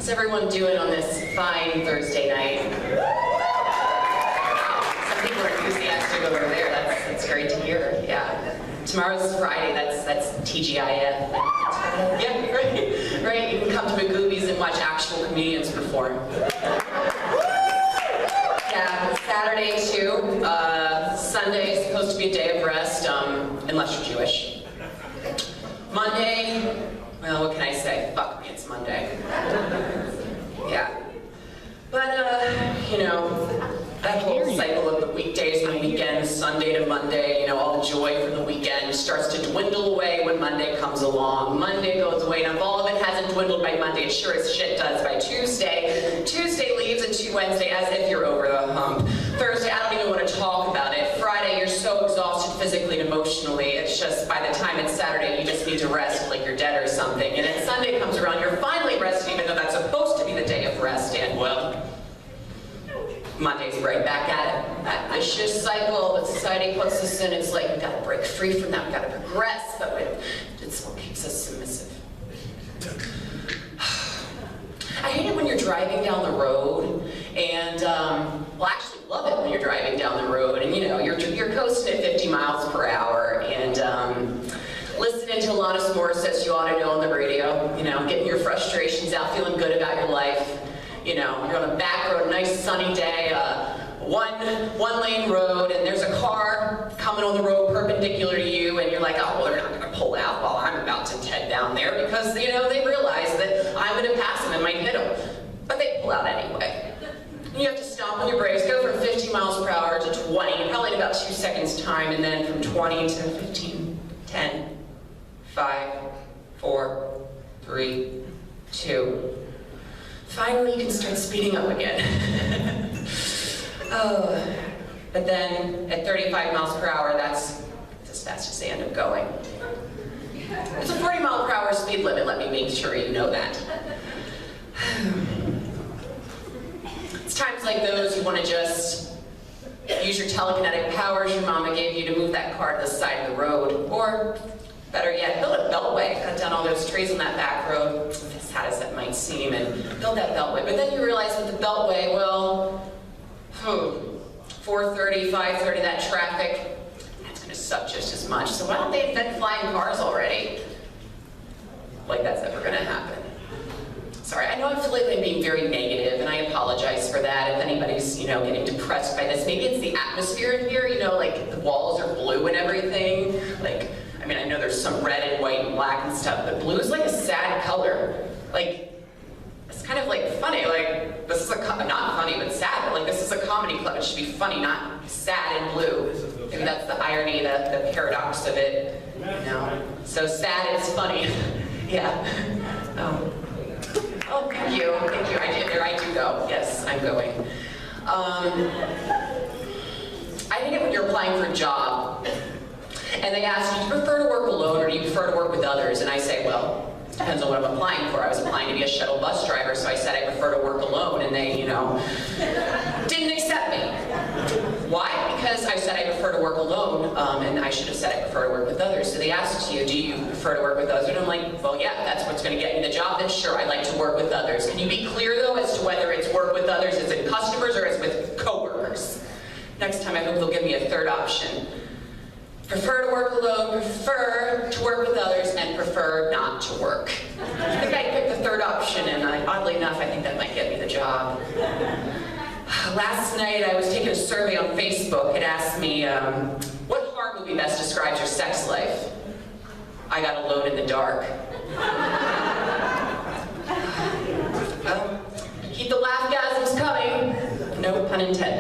How's everyone doing on this fine Thursday night? Some people are enthusiastic over there. That's great to hear. Yeah. Tomorrow's Friday. That's TGIF. Yeah, right. Right. You can come to Magoobies and watch actual comedians perform. Yeah. Saturday too. Sunday is supposed to be a day of rest, unless you're Jewish. Monday. Well, what can I say? Fuck me, it's Monday. Yeah. But, you know, that whole cycle of the weekdays and weekends, Sunday to Monday, you know, all the joy from the weekend starts to dwindle away when Monday comes along. Monday goes away, and if all of it hasn't dwindled by Monday, it sure as shit does by Tuesday. Tuesday leaves into Wednesday as if you're over the hump. Thursday, I don't even want to talk about it. Friday, you're so exhausted physically and emotionally, it's just by the time it's Saturday, you just need to rest like you're dead or something. And then Sunday comes around, you're finally rested, even though that's supposed to be the day of rest, and well, Monday's right back at it. That vicious cycle that society puts us in. It's like, we gotta break free from that, we gotta progress, but it's what keeps us submissive. I hate it when you're driving down the road, and, well, I actually love it when you're driving down the road, and you know, you're coasting at 50 miles per hour, and listening to Alanis Morissette, You Ought to Know on the radio, you know, getting your frustrations out, feeling good about your life. You know, you're on a back road, nice sunny day, one lane road, and there's a car coming on the road perpendicular to you, and you're like, oh, well, they're not gonna pull out while I'm about to head down there because, you know, they realize that I'm gonna pass them and might hit them. But they pull out anyway. And you have to stomp on your brakes, go from 50 miles per hour to 20, probably in about 2 seconds time, and then from 20 to 15, 10, 5, 4, 3, 2. Finally, you can start speeding up again. Oh, but then at 35 miles per hour, that's as fast as they end up going. It's a 40 mile per hour speed limit, let me make sure you know that. It's times like those you want to just use your telekinetic powers your mama gave you to move that car to the side of the road, or better yet, build a beltway, cut down all those trees on that back road, as sad as that might seem, and build that beltway. But then you realize with the beltway, well, 4:30, 5:30, that traffic, that's gonna suck just as much. So why don't they invent flying cars already? Like that's ever gonna happen. Sorry, I know I feel like I'm being very negative, and I apologize for that. If anybody's, you know, getting depressed by this, maybe it's the atmosphere in here, you know, like the walls are blue and everything. Like, I mean, I know there's some red and white and black and stuff, but blue is like a sad color. Like, it's kind of like funny, like, this is not funny, but sad, but like, this is a comedy club, it should be funny, not sad and blue. Maybe that's the irony, the paradox of it, you know? So sad is funny, yeah. Oh, thank you, I do go, yes, I'm going. I hate it when you're applying for a job, and they ask, do you prefer to work alone or do you prefer to work with others? And I say, well, it depends on what I'm applying for. I was applying to be a shuttle bus driver, so I said I prefer to work alone, and they, you know, didn't accept me. Why? Because I said I prefer to work alone, and I should have said I prefer to work with others. So they asked you, do you prefer to work with others? And I'm like, well, yeah, that's what's going to get me the job, then sure, I like to work with others. Can you be clear, though, as to whether it's work with others as in customers or as with coworkers? Next time, I hope they'll give me a third option. Prefer to work alone, prefer to work with others, and prefer not to work. I think I'd pick the third option, and oddly enough, I think that might get me the job. Last night, I was taking a survey on Facebook. It asked me, what horror movie best describes your sex life? I got Alone in the Dark. Well, keep the laugh-gasms coming. No pun intended.